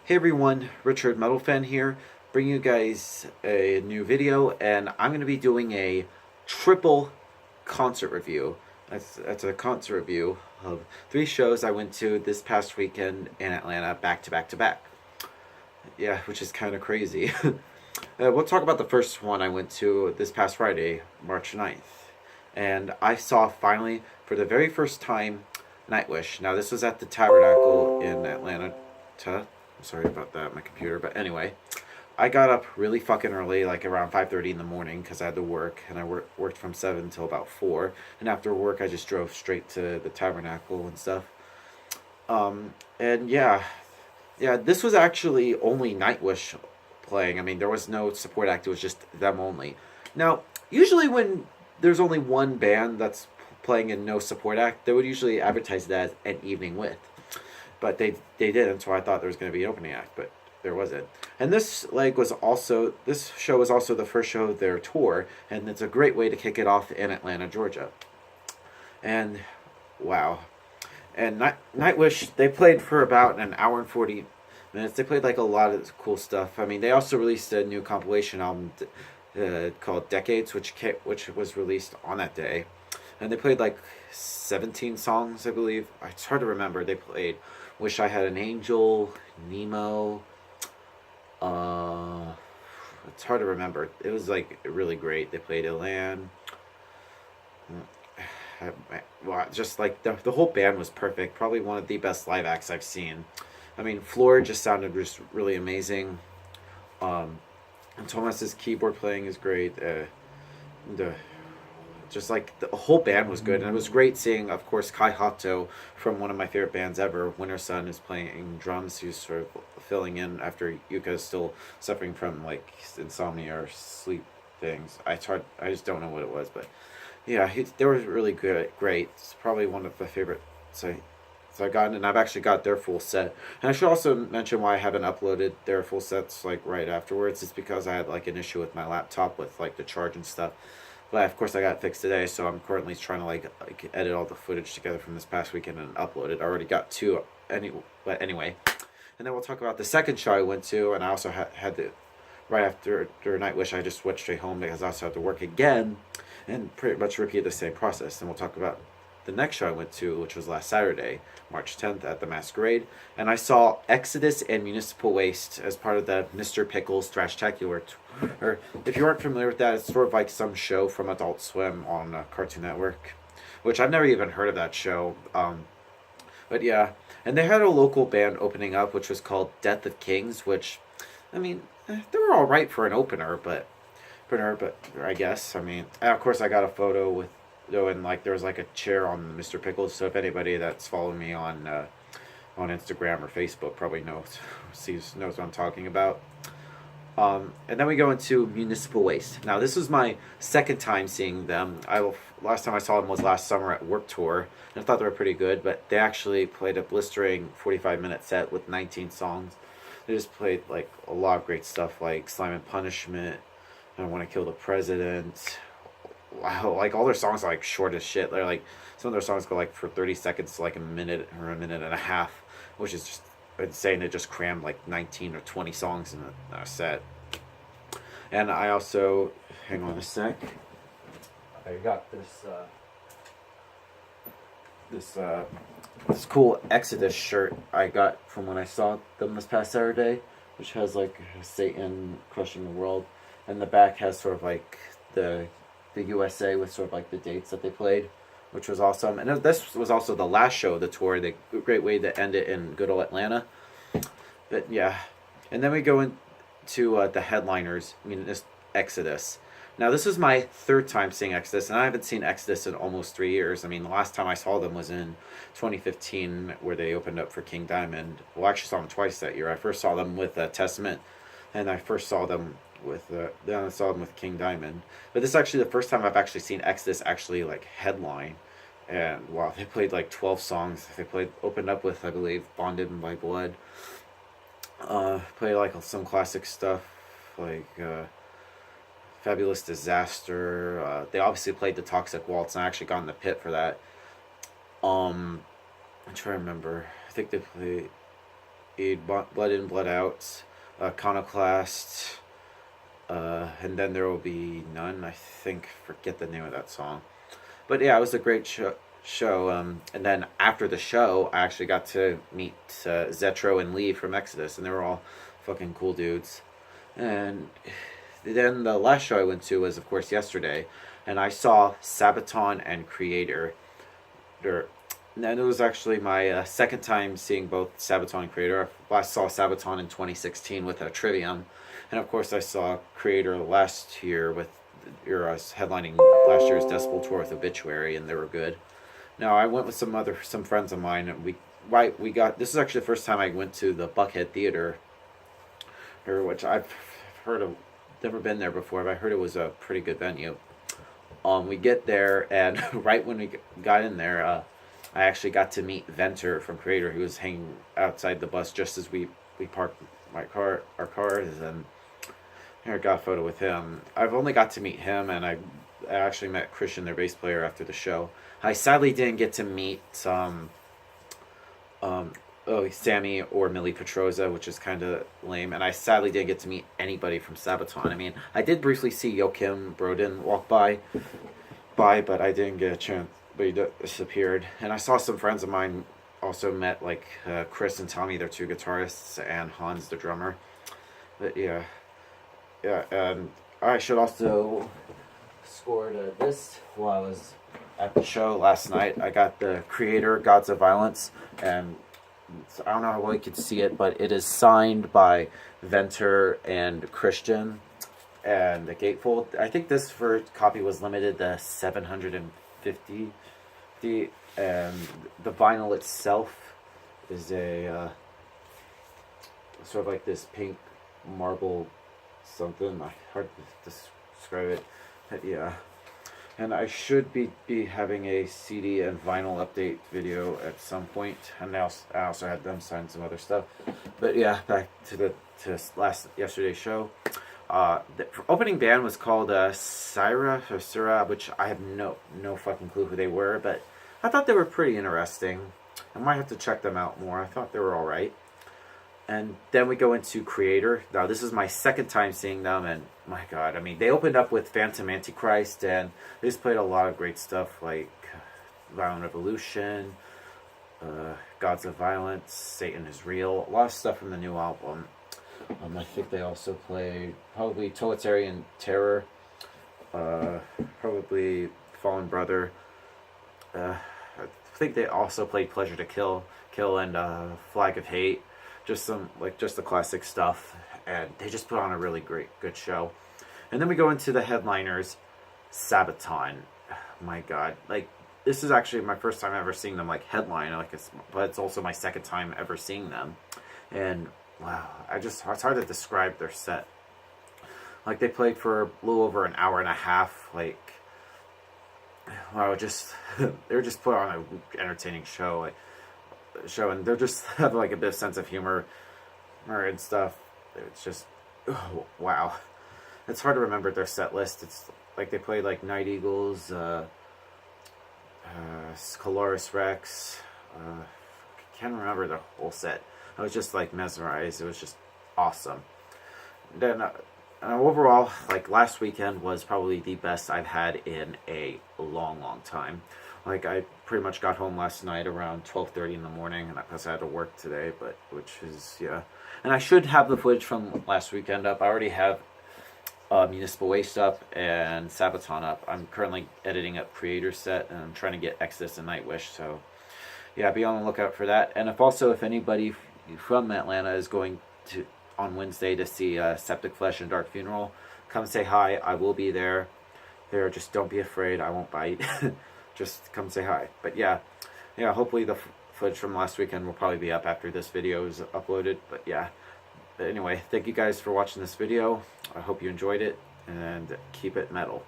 Hey everyone, Richard Metal Fan here, bringing you guys a new video, and I'm going to be doing a triple concert review. That's a concert review of three shows I went to this past weekend in Atlanta, back to back to back. Yeah, which is kind of crazy. We'll talk about the first one I went to this past Friday, March 9th. And I saw finally, for the very first time, Nightwish. Now, this was at the Tabernacle in Atlanta. I'm sorry about that, my computer. But anyway, I got up really fucking early, like around 5:30 in the morning, because I had to work. And I worked from 7 until about 4. And after work, I just drove straight to the Tabernacle and stuff. And yeah, this was actually only Nightwish playing. I mean, there was no support act. It was just them only. Now, usually when there's only one band that's playing and no support act, they would usually advertise that as an evening with. But they didn't, so I thought there was going to be an opening act, but there wasn't. And this show was also the first show of their tour, and it's a great way to kick it off in Atlanta, Georgia. And wow. And Nightwish, they played for about an hour and 40 minutes. They played like a lot of cool stuff. I mean, they also released a new compilation album called Decades, which was released on that day. And they played like 17 songs, I believe. It's hard to remember. They played Wish I Had an Angel, Nemo. It's hard to remember. It was like really great. They played Elan. Well, just like the whole band was perfect. Probably one of the best live acts I've seen. I mean, Floor just sounded just really amazing. And Thomas's keyboard playing is great. The Just like the whole band was good, and it was great seeing, of course, Kai Hato from one of my favorite bands ever, Winter Sun, is playing drums. He's sort of filling in after Yuka is still suffering from like insomnia or sleep things. I just don't know what it was, but yeah, they were really good, great. It's probably one of my favorite. So I got, and I've actually got their full set. And I should also mention why I haven't uploaded their full sets like right afterwards. It's because I had like an issue with my laptop with like the charge and stuff. But of course I got it fixed today, so I'm currently trying to like edit all the footage together from this past weekend and upload it. I already got two but anyway. And then we'll talk about the second show I went to, and I also had to, right after Nightwish, I just went straight home because I also had to work again and pretty much repeat the same process. And we'll talk about the next show I went to, which was last Saturday, March 10th, at the Masquerade. And I saw Exodus and Municipal Waste as part of the Mr. Pickles Thrashtacular tour. If you aren't familiar with that, it's sort of like some show from Adult Swim on Cartoon Network, which I've never even heard of that show. But yeah, and they had a local band opening up, which was called Death of Kings, which, I mean, they were all right for an opener, but I guess, I mean, and of course I got a photo with, and like there was like a chair on Mr. Pickles. So if anybody that's following me on Instagram or Facebook probably knows what I'm talking about. And then we go into Municipal Waste. Now this was my second time seeing them. Last time I saw them was last summer at Work Tour, and I thought they were pretty good. But they actually played a blistering 45-minute set with 19 songs. They just played like a lot of great stuff, like Slime and Punishment, I Want to Kill the President. Wow, like all their songs are like short as shit. They're like, some of their songs go like for 30 seconds to like a minute or a minute and a half, which is just insane. They just crammed like 19 or 20 songs in a set. And I also, hang on a sec, I got this cool Exodus shirt I got from when I saw them this past Saturday, which has like Satan crushing the world, and the back has sort of like the USA with sort of like the dates that they played, which was awesome. And this was also the last show of the tour, the great way to end it in good old Atlanta. But yeah, and then we go into the headliners. I mean, this Exodus. Now this is my third time seeing Exodus, and I haven't seen Exodus in almost 3 years. I mean, the last time I saw them was in 2015, where they opened up for King Diamond. Well, I actually saw them twice that year. I first saw them with Testament, and I first saw them then I saw them with King Diamond. But this is actually the first time I've actually seen Exodus actually like headline. And wow, they played like 12 songs. They opened up with, I believe, Bonded by Blood. Played like some classic stuff like Fabulous Disaster. They obviously played the Toxic Waltz, and I actually got in the pit for that. I'm trying to remember. I think they played Blood In, Blood Out, Iconoclast, and then there will be none. I think, forget the name of that song. But yeah, it was a great show. And then after the show, I actually got to meet Zetro and Lee from Exodus, and they were all fucking cool dudes. And then the last show I went to was, of course, yesterday, and I saw Sabaton and Kreator. And it was actually my second time seeing both Sabaton and Kreator. I last saw Sabaton in 2016 with Trivium, and of course I saw Kreator last year with headlining last year's Decibel tour with Obituary, and they were good. Now I went with some friends of mine, and we got, this is actually the first time I went to the Buckhead Theater, which I've heard of, never been there before, but I heard it was a pretty good venue. We get there, and right when we got in there, I actually got to meet Venter from Kreator. He was hanging outside the bus just as we parked our cars, and here I got a photo with him. I've only got to meet him, and I actually met Christian, their bass player, after the show. I sadly didn't get to meet Sammy or Millie Petroza, which is kind of lame, and I sadly didn't get to meet anybody from Sabaton. I mean, I did briefly see Joachim Brodin walk by, but I didn't get a chance. But he disappeared. And I saw some friends of mine also met, like Chris and Tommy, they're two guitarists, and Hans, the drummer. But yeah, and I should also scored this while I was at the show last night. I got the Kreator Gods of Violence, and I don't know how well you can see it, but it is signed by Venter and Christian and the gatefold. I think this copy was limited to 750. And the vinyl itself is a sort of like this pink marble something. Hard to describe it, but yeah. And I should be having a CD and vinyl update video at some point. And I also had them sign some other stuff. But yeah, back to yesterday's show. The opening band was called Syra, which I have no fucking clue who they were, but I thought they were pretty interesting. I might have to check them out more. I thought they were alright. And then we go into Kreator. Now, this is my second time seeing them, and my god, I mean, they opened up with Phantom Antichrist, and they just played a lot of great stuff like Violent Revolution, Gods of Violence, Satan is Real, a lot of stuff from the new album. I think they also played probably Totalitarian Terror, probably Fallen Brother. I think they also played Pleasure to Kill, and Flag of Hate. Just the classic stuff, and they just put on a really good show. And then we go into the headliners, Sabaton. My god, like, this is actually my first time ever seeing them headline, but it's also my second time ever seeing them. And wow, it's hard to describe their set. Like, they played for a little over an hour and a half. Like, wow, they were just put on an entertaining show. And they just have a bit of sense of humor and stuff. It's just, oh, wow. It's hard to remember their set list. It's like they played Night Eagles, Caloris Rex. Can't remember the whole set. I was just mesmerized. It was just awesome. Then overall, last weekend was probably the best I've had in a long time. I pretty much got home last night around 12:30 in the morning, and I had to work today, yeah. And I should have the footage from last weekend up. I already have Municipal Waste up and Sabaton up. I'm currently editing up Kreator set, and I'm trying to get Exodus and Nighwish, so yeah, be on the lookout for that. And if anybody from Atlanta is going to on Wednesday to see Septic Flesh and Dark Funeral, come say hi. I will be there. Just don't be afraid. I won't bite. Just come say hi. But yeah, hopefully the footage from last weekend will probably be up after this video is uploaded. But yeah, anyway, thank you guys for watching this video. I hope you enjoyed it, and keep it metal.